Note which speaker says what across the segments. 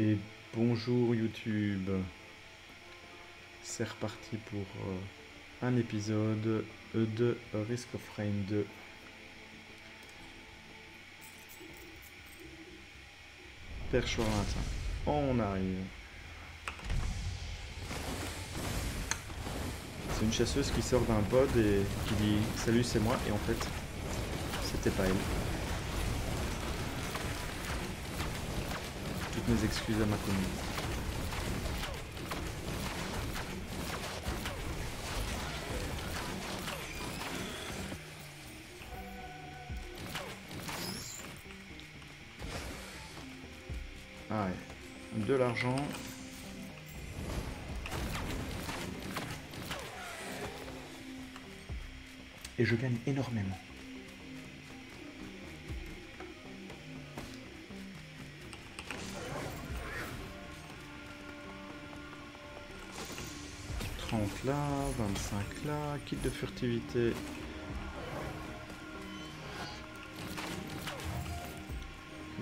Speaker 1: Et bonjour YouTube, c'est reparti pour un épisode de Risk of Rain 2. Perchoir matin, on arrive. C'est une chasseuse qui sort d'un pod et qui dit salut c'est moi, et en fait c'était pas elle. Toutes mes excuses à ma commune. Ah ouais, de l'argent. Et je gagne énormément. Là, 25 là, kit de furtivité.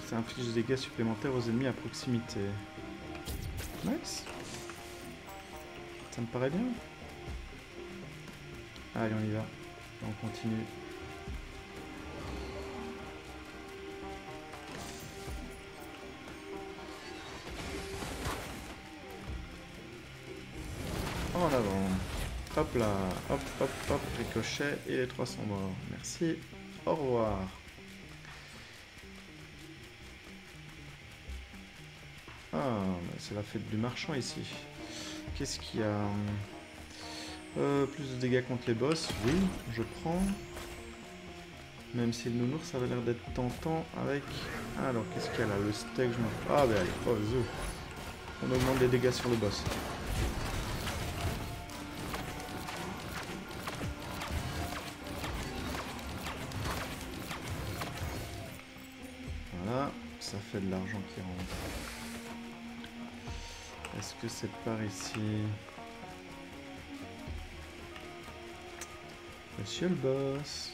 Speaker 1: Ça inflige des dégâts supplémentaires aux ennemis à proximité. Nice. Ça me paraît bien. Allez, on y va. On continue. En avant. Hop là, hop, hop, hop, ricochet et les 300 morts. Merci, au revoir. Ah, c'est la fête du marchand ici. Qu'est-ce qu'il y a? Plus de dégâts contre les boss, oui, je prends. Même si le nounours, ça avait l'air d'être tentant avec... Alors, qu'est-ce qu'il y a là? Le steak, je m'en... Ah, ben allez, oh, zou. On augmente les dégâts sur le boss. Ça fait de l'argent qui rentre. Est-ce que c'est par ici? Monsieur le boss,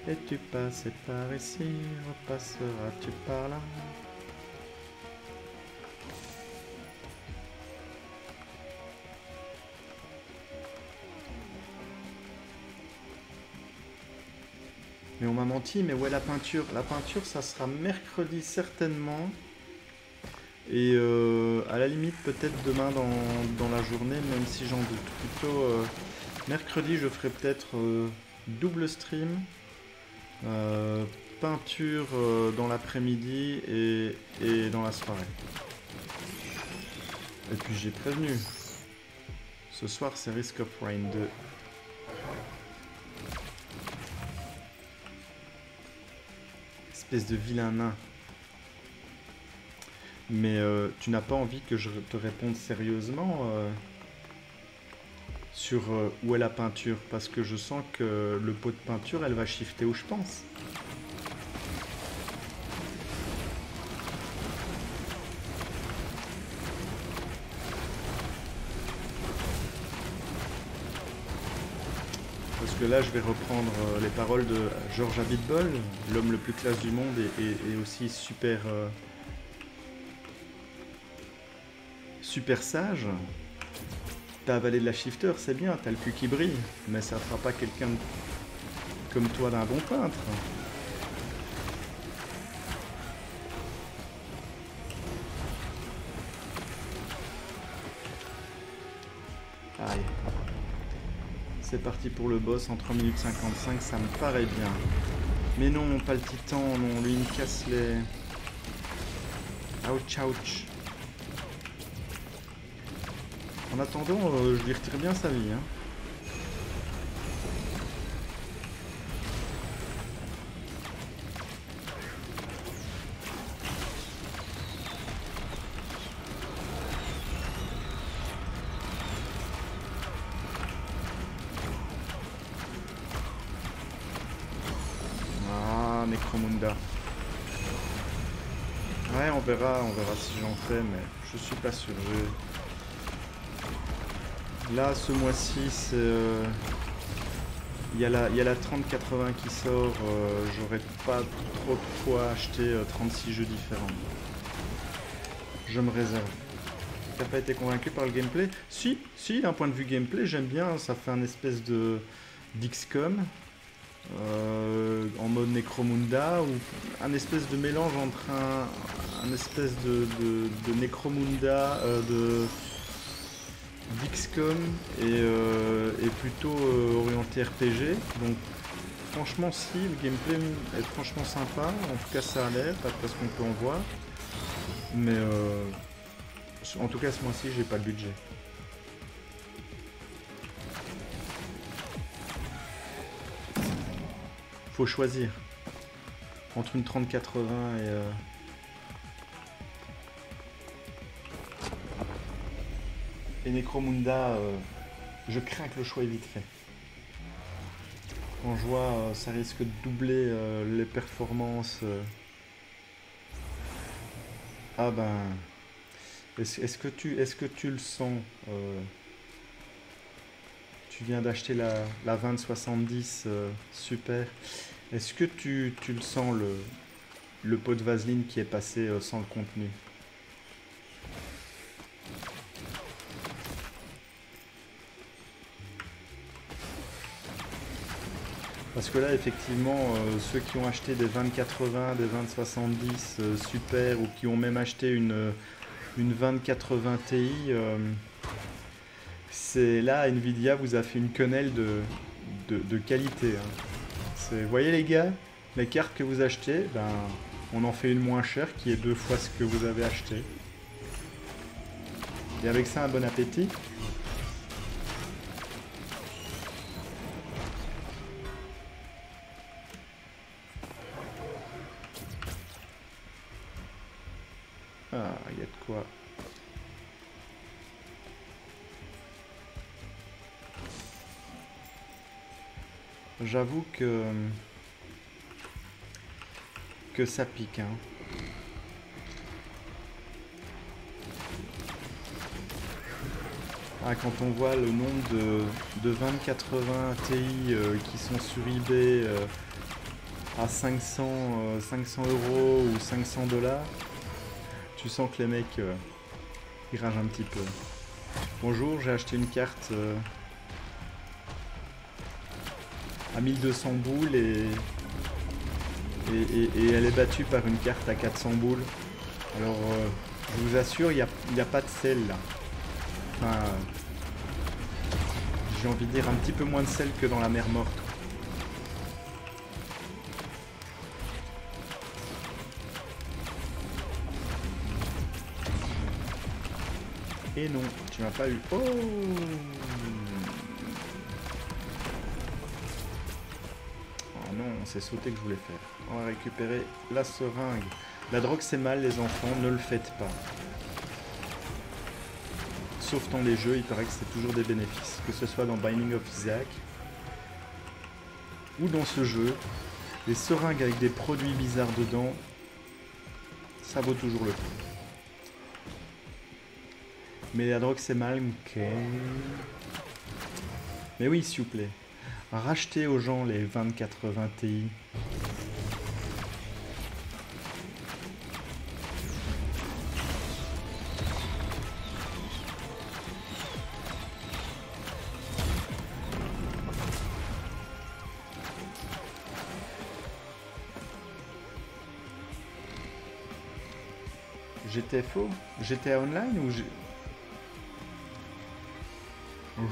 Speaker 1: es-tu passé par ici? Repasseras-tu par là? Mais on m'a menti, mais ouais, la peinture. La peinture, ça sera mercredi certainement. Et à la limite, peut-être demain dans la journée, même si j'en doute. Plutôt mercredi, je ferai peut-être double stream. Peinture dans l'après-midi et dans la soirée. Et puis j'ai prévenu. Ce soir, c'est Risk of Rain 2. Espèce de vilain nain. Mais tu n'as pas envie que je te réponde sérieusement sur où est la peinture? Parce que je sens que le pot de peinture, elle va shifter où je pense. Parce que là, je vais reprendre les paroles de George Abitbol, l'homme le plus classe du monde et aussi super, super sage. T'as avalé de la shifter, c'est bien, t'as le cul qui brille, mais ça fera pas quelqu'un comme toi d'un bon peintre. Aïe. C'est parti pour le boss en 3 minutes 55, ça me paraît bien. Mais non, pas le titan, non, lui il me casse les... Ouch, ouch. En attendant, je lui retire bien sa vie. Hein. Ah, Necromunda. Ouais, on verra si j'en fais, mais je suis pas sûr. Là, ce mois-ci, c'est... il y a la 3080 qui sort, j'aurais pas trop de quoi acheter 36 jeux différents. je me réserve. T'as pas été convaincu par le gameplay? Si, d'un point de vue gameplay, j'aime bien. Ça fait un espèce de d'XCOM en mode Necromunda, ou un espèce de mélange entre un espèce de Necromunda, d'XCOM et plutôt orienté RPG. Donc franchement, si, le gameplay est franchement sympa. En tout cas, ça a l'air, d'après ce qu'on peut en voir. Mais en tout cas, ce mois-ci, j'ai pas le budget. Faut choisir entre une 3080 et Necromunda. Je crains que le choix est vite fait. Quand je vois ça risque de doubler les performances. Ah ben, est-ce que tu le sens? Tu viens d'acheter la 2070 super. Est-ce que tu le sens, le pot de vaseline qui est passé sans le contenu? Parce que là, effectivement, ceux qui ont acheté des 2080, des 2070 super, ou qui ont même acheté une 2080 Ti, c'est là, Nvidia vous a fait une quenelle de qualité. Hein. Vous voyez les gars, les cartes que vous achetez, ben, on en fait une moins chère qui est 2 fois ce que vous avez acheté. Et avec ça, un bon appétit. Ah, il y a de quoi. J'avoue que ça pique, hein. Ah, quand on voit le nombre de 2080 Ti qui sont sur eBay à 500 € ou 500 $, tu sens que les mecs ils ragent un petit peu. Bonjour, j'ai acheté une carte à 1200 boules et elle est battue par une carte à 400 boules. Alors je vous assure, il n'y a pas de sel là. Enfin, j'ai envie de dire un petit peu moins de sel que dans la mer morte. Et non, tu m'as pas eu. Oh! Oh non, c'est sauté que je voulais faire. On va récupérer la seringue. La drogue c'est mal les enfants, ne le faites pas. Sauf dans les jeux, il paraît que c'est toujours des bénéfices. Que ce soit dans Binding of Isaac ou dans ce jeu, les seringues avec des produits bizarres dedans, ça vaut toujours le coup. Mais la drogue c'est mal, ok. Mais oui, s'il vous plaît, rachetez aux gens les 2080 Ti. GTFO? GTA Online ou je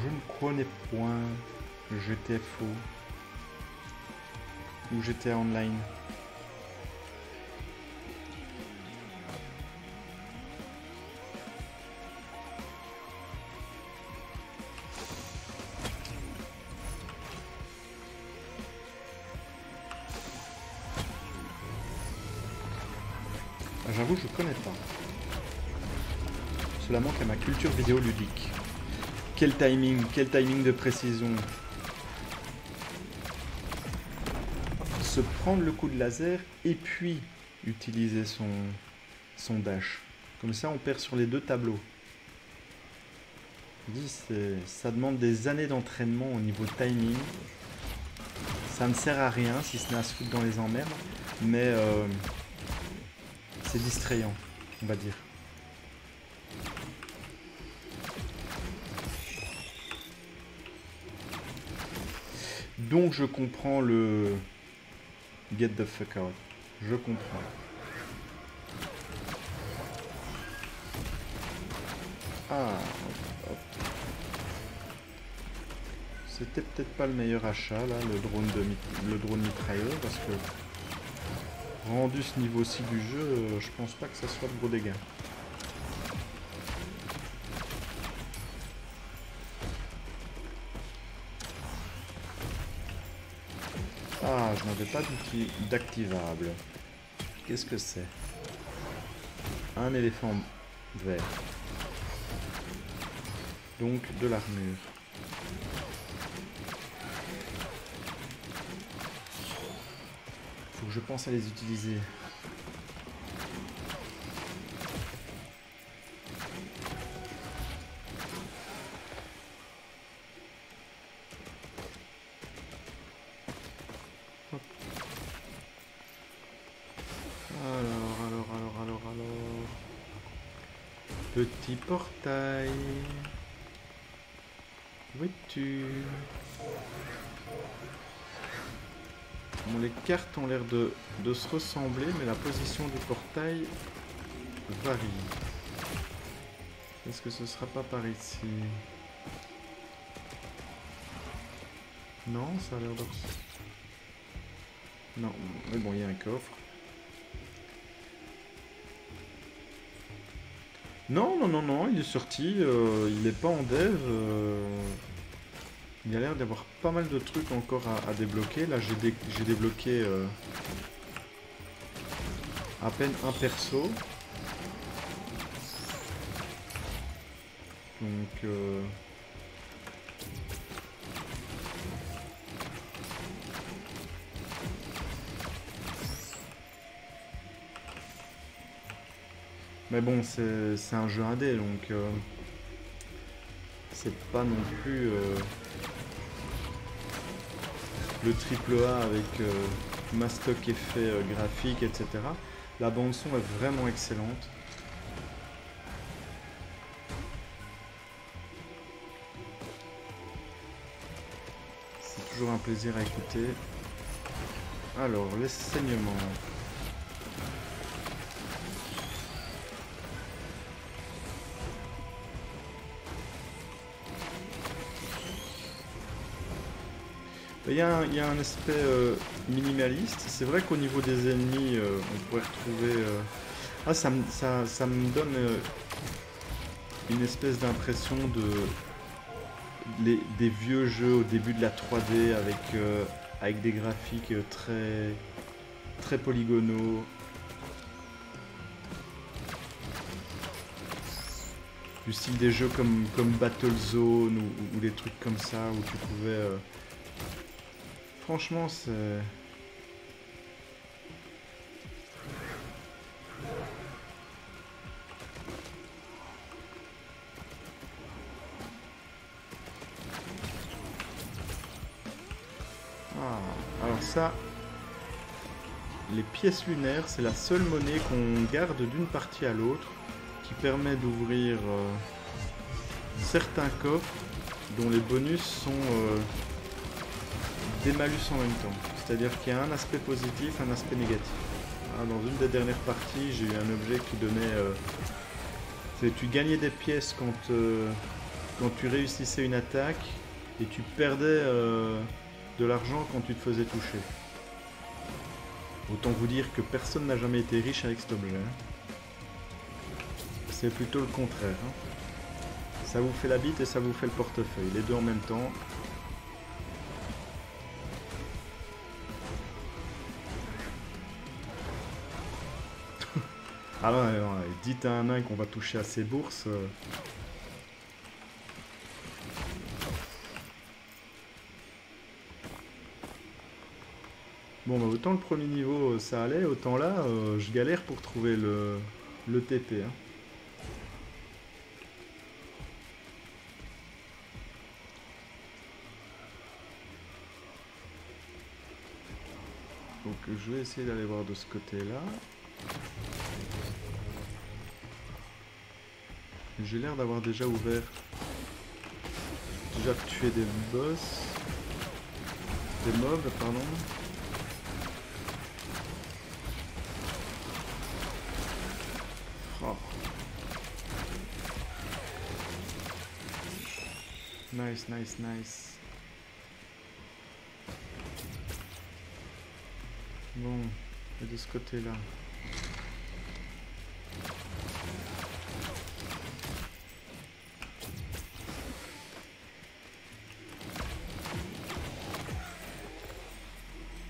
Speaker 1: ne connais point GTFO ou GTA Online. J'avoue, je connais pas. Cela manque à ma culture vidéoludique. Quel timing de précision. Se prendre le coup de laser et puis utiliser son dash. Comme ça, on perd sur les deux tableaux. Je dis, ça demande des années d'entraînement au niveau timing. Ça ne sert à rien si ce n'est à se foutre dans les emmerdes, mais c'est distrayant, on va dire. Donc je comprends le... Get the fuck out. Je comprends. Ah, hop, hop. C'était peut-être pas le meilleur achat là, le drone mitrailleur, parce que rendu ce niveau-ci du jeu, je pense pas que ça soit de gros dégâts. Ah, je n'avais pas d'outil d'activable. Qu'est-ce que c'est? Un éléphant vert. Donc de l'armure. Faut que je pense à les utiliser. Hop. Alors. Petit portail. Où es-tu? Bon, les cartes ont l'air de se ressembler, mais la position du portail varie. Est-ce que ce sera pas par ici? Non, ça a l'air de... Non, mais bon, il y a un coffre. Non, il est sorti, il n'est pas en dev. Il y a l'air d'avoir pas mal de trucs encore à débloquer. Là, j'ai débloqué à peine un perso. Donc... Mais bon, c'est un jeu indé, donc... c'est pas non plus... le triple A avec mastoc effet graphique, etc. La bande son est vraiment excellente. C'est toujours un plaisir à écouter. Alors, les saignements. Il y a un aspect minimaliste. C'est vrai qu'au niveau des ennemis, on pourrait retrouver... Ah, ça me donne une espèce d'impression des vieux jeux au début de la 3D avec des graphiques très polygonaux. Du style des jeux comme Battlezone ou des trucs comme ça où tu pouvais... Franchement, c'est... Ah, alors ça... Les pièces lunaires, c'est la seule monnaie qu'on garde d'une partie à l'autre, qui permet d'ouvrir certains coffres dont les bonus sont... des malus en même temps, c'est-à-dire qu'il y a un aspect positif, un aspect négatif. Ah, dans une des dernières parties, j'ai eu un objet qui donnait... tu gagnais des pièces quand tu réussissais une attaque, et tu perdais de l'argent quand tu te faisais toucher. Autant vous dire que personne n'a jamais été riche avec cet objet. C'est plutôt le contraire. Ça vous fait la bite et ça vous fait le portefeuille, les deux en même temps. Ah non, dites à un nain qu'on va toucher à ses bourses. Bon, bah, autant le premier niveau ça allait, autant là je galère pour trouver le TP. Donc je vais essayer d'aller voir de ce côté-là. J'ai l'air d'avoir déjà ouvert, déjà tué des boss. des mobs, pardon. Oh. Nice, nice, nice. Bon, et de ce côté-là.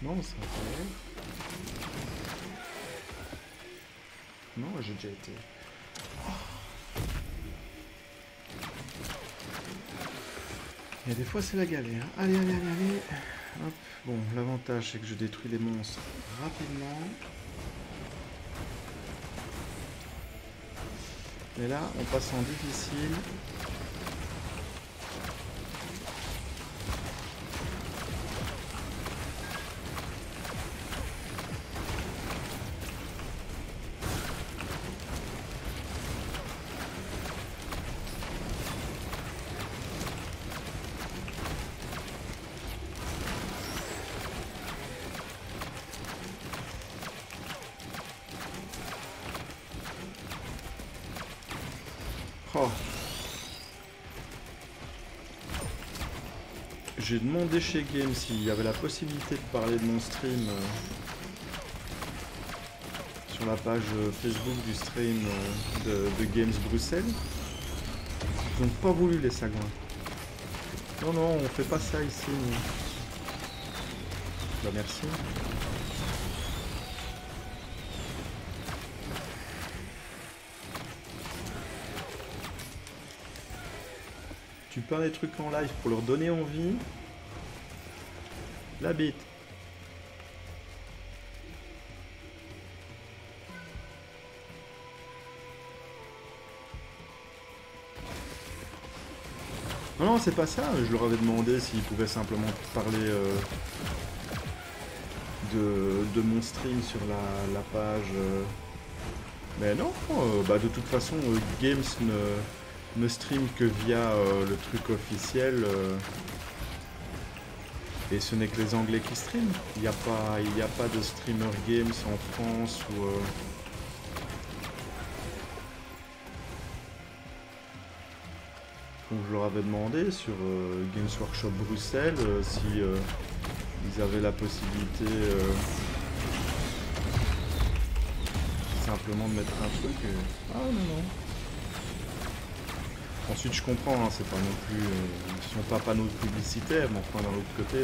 Speaker 1: Non, ça va. Non, j'ai déjà été. Et des fois, c'est la galère. Allez, allez, allez, allez. Hop. Bon, l'avantage, c'est que je détruis les monstres rapidement. Et là, on passe en difficile. Oh. J'ai demandé chez Game s'il y avait la possibilité de parler de mon stream sur la page Facebook du stream de Games Bruxelles. Ils n'ont pas voulu, les sagouins. Non, non, on fait pas ça ici. Bah merci. Tu peins des trucs en live pour leur donner envie. La bite. Non, non, c'est pas ça. Je leur avais demandé s'ils pouvaient simplement parler de mon stream sur la page. Mais non, bah de toute façon, Games ne stream que via le truc officiel. Et ce n'est que les Anglais qui streament. Il n'y a pas de streamer Games en France ou... Donc je leur avais demandé sur Games Workshop Bruxelles si ils avaient la possibilité simplement de mettre un truc. Ah non, non. Ensuite je comprends, hein, c'est pas non plus... ils sont pas panneaux publicitaires, mais enfin d'un autre côté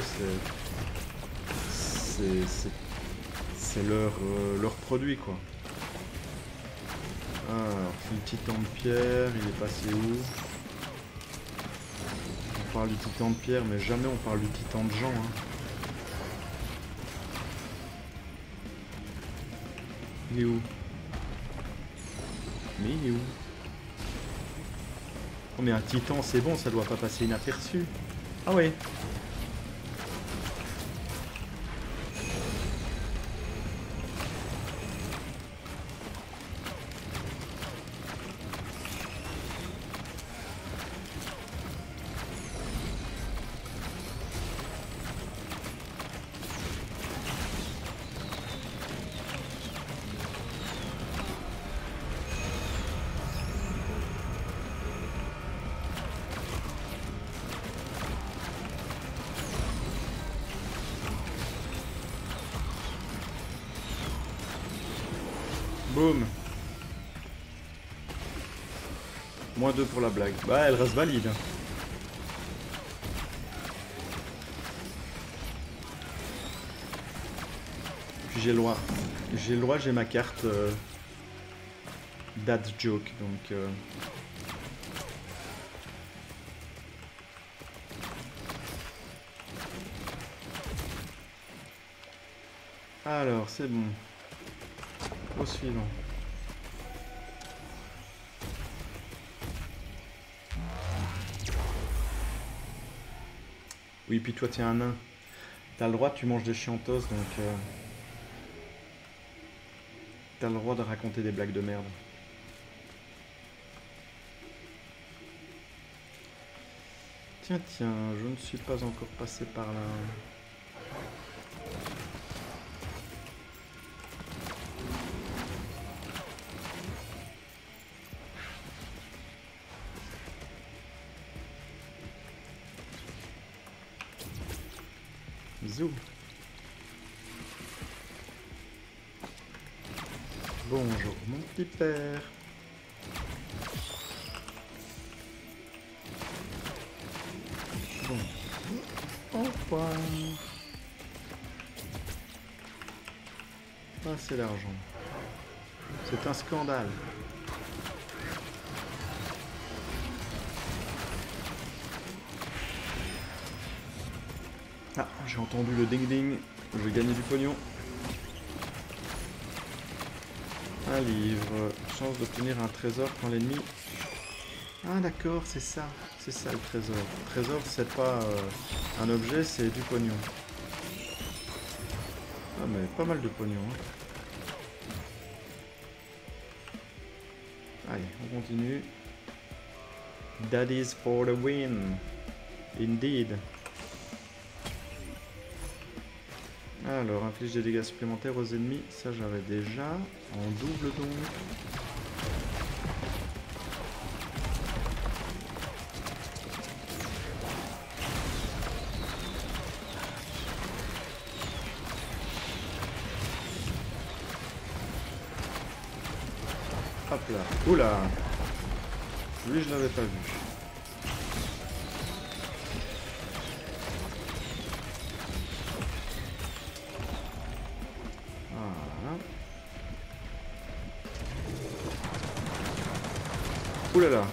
Speaker 1: c'est leur produit quoi. Alors, le titan de pierre, il est passé où? On parle du titan de pierre, mais jamais on parle du titan de Jean. Hein. Il est où? Mais il est où? Oh mais un titan, c'est bon, ça doit pas passer inaperçu. Ah ouais. Boum. -2 pour la blague. Bah elle reste valide. Puis j'ai le droit, j'ai ma carte Dad Joke, donc... Alors, c'est bon. Au suivant. Oui, puis toi, t'es un nain. T'as le droit, tu manges des chiantos, donc... t'as le droit de raconter des blagues de merde. Tiens, tiens, je ne suis pas encore passé par là. Bisous. Bonjour mon petit père. Bon. Au revoir. Ah, c'est l'argent. C'est un scandale. Ah, j'ai entendu le ding-ding. Je vais gagner du pognon. Un livre. Chance d'obtenir un trésor quand l'ennemi... Ah d'accord, c'est ça. C'est ça le trésor. Le trésor, c'est pas un objet, c'est du pognon. Ah mais pas mal de pognon. Hein. Allez, on continue. That is for the win. Indeed. Alors, inflige des dégâts supplémentaires aux ennemis, ça j'avais déjà, en double donc. Hop là, oula. Lui je l'avais pas vu. Ouh là là.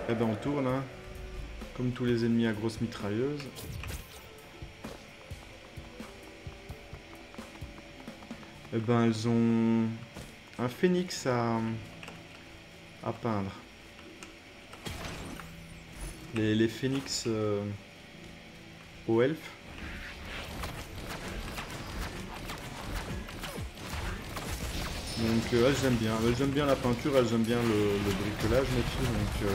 Speaker 1: Eh ben on tourne hein. Comme tous les ennemis à grosse mitrailleuse. Eh ben elles ont un phénix à peindre. Les phénix aux elfes. Donc elles aiment bien la peinture, elles aiment bien le bricolage mes filles, donc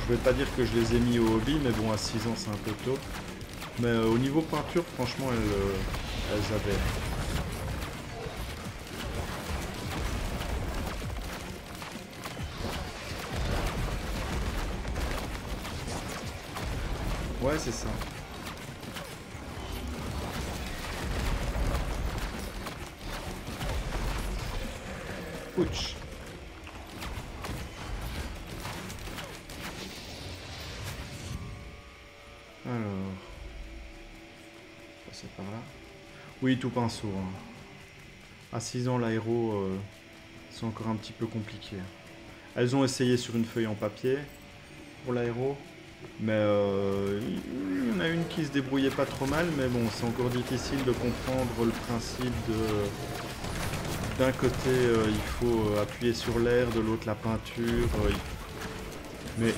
Speaker 1: je vais pas dire que je les ai mis au hobby, mais bon à 6 ans c'est un peu tôt. Mais au niveau peinture franchement elles avaient. Ouais c'est ça. Ouch. Alors, passer par là. Oui, tout pinceau. Hein. À 6 ans, l'aéro, c'est encore un petit peu compliqué. Elles ont essayé sur une feuille en papier pour l'aéro, mais il y en a une qui se débrouillait pas trop mal, mais bon, c'est encore difficile de comprendre le principe de... D'un côté, il faut appuyer sur l'air, de l'autre la peinture. Mais...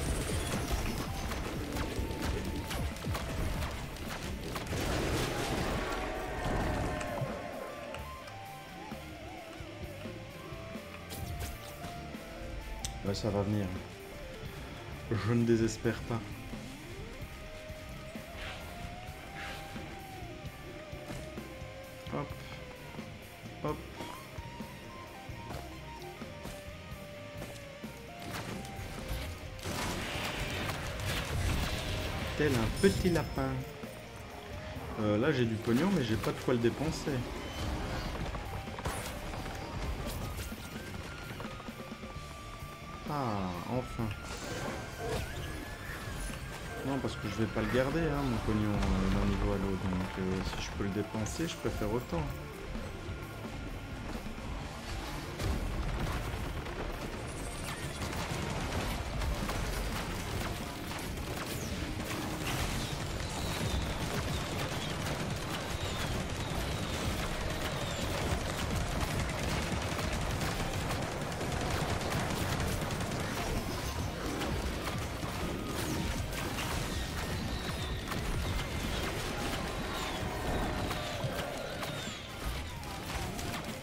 Speaker 1: Ouais, ça va venir. Je ne désespère pas. Hop. Hop. Tel un petit lapin. Là j'ai du pognon mais j'ai pas de quoi le dépenser. Ah, enfin. Non parce que je vais pas le garder hein, mon pognon d'un niveau à l'autre. Donc si je peux le dépenser, je préfère autant.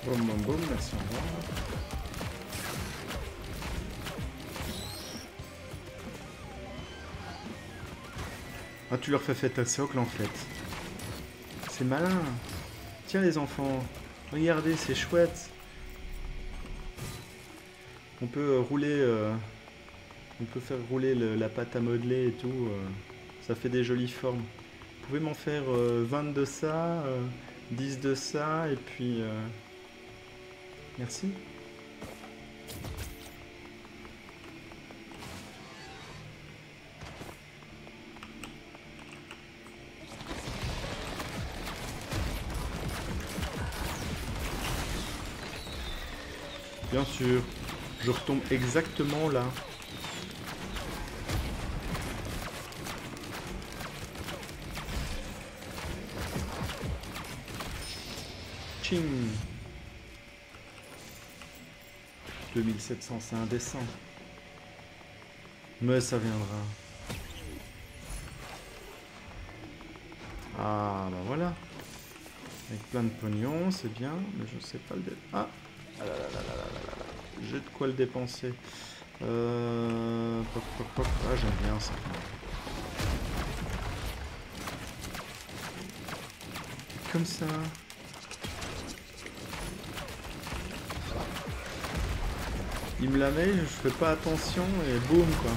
Speaker 1: Boum boum boum, merci, au revoir. Ah, tu leur fais fête à socle en fait. C'est malin. Tiens les enfants, regardez, c'est chouette. On peut rouler, on peut faire rouler la pâte à modeler et tout. Ça fait des jolies formes. Vous pouvez m'en faire 20 de ça, 10 de ça, et puis... Merci. Bien sûr, je retombe exactement là. Ching. 2700, c'est indécent. Mais ça viendra. Ah bah voilà. Avec plein de pognon, c'est bien, mais je sais pas le dé... Ah, ah là là là là là là là. J'ai de quoi le dépenser. Pop, pop, pop. Ah, j'aime bien ça. Comme ça. Il me la met, je fais pas attention et boum quoi.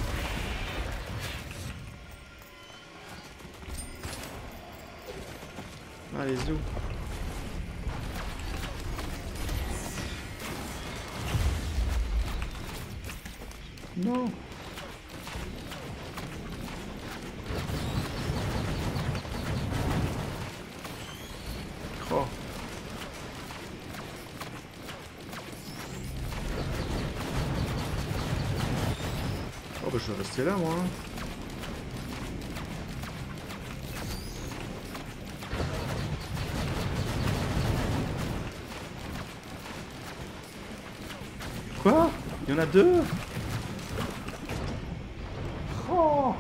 Speaker 1: Allez, zou. Non. Oh. Oh bah je vais rester là moi. Quoi? Il y en a deux? Oh!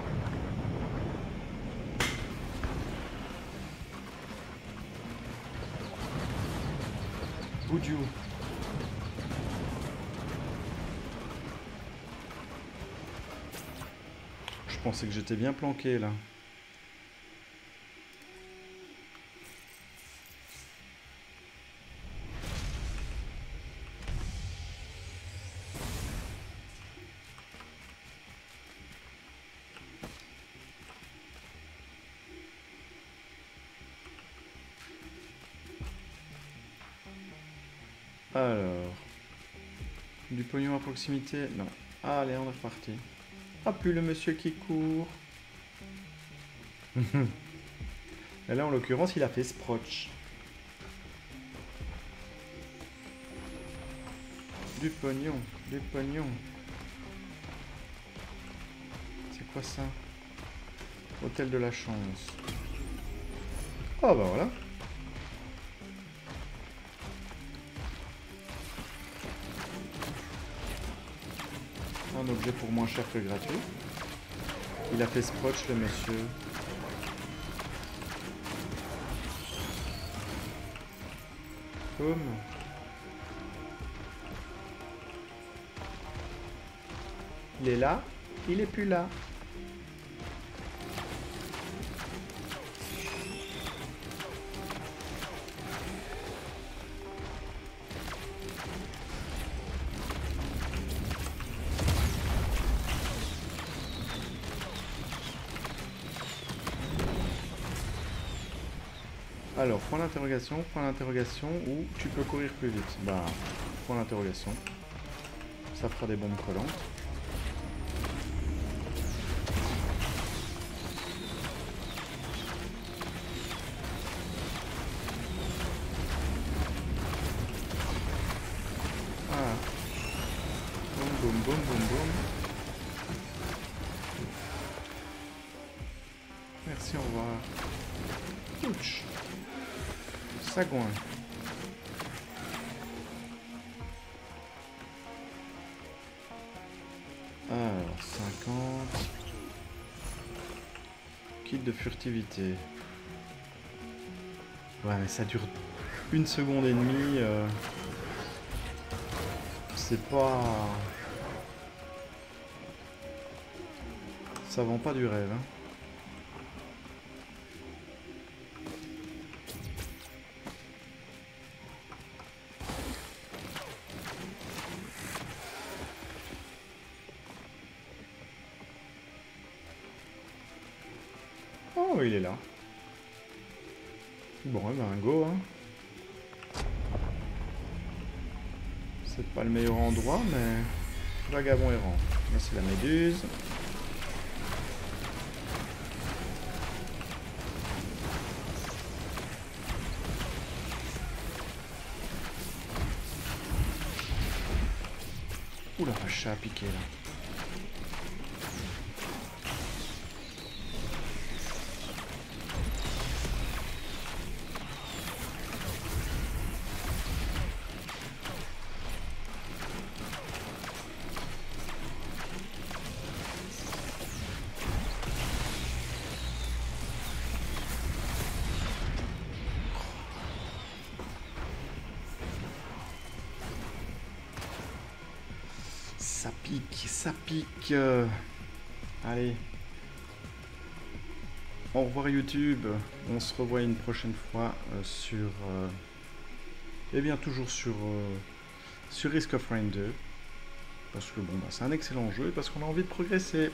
Speaker 1: Boudiou. Je pensais que j'étais bien planqué là. Alors, du pognon à proximité? Non. Allez, on est reparti. Ah, plus le monsieur qui court. Et là, en l'occurrence, il a fait Sproch. Du pognon, du pognon. C'est quoi ça? Hôtel de la chance. Ah bah voilà. Un objet pour moins cher que gratuit. Il a fait Sproch le monsieur. Boum. Il est là, il est plus là. Alors, point d'interrogation, ou tu peux courir plus vite. Bah, point d'interrogation. Ça fera des bombes collantes. Ah. Boum, boum, boum, boum, boum. Merci, au revoir. Ouch. Sagouin. Alors, 50. Kit de furtivité. Ouais, mais ça dure 1 seconde et demie. C'est pas... Ça vend pas du rêve, hein. Oh, il est là. Bon, eh ben, go, hein. C'est pas le meilleur endroit, mais... Vagabond errant. Là, c'est la méduse. Oula, un chat à piquer, là. Ça pique, ça pique. Allez. Au revoir YouTube. On se revoit une prochaine fois sur... eh bien, toujours sur Risk of Rain 2. Parce que bon, bah, c'est un excellent jeu et parce qu'on a envie de progresser.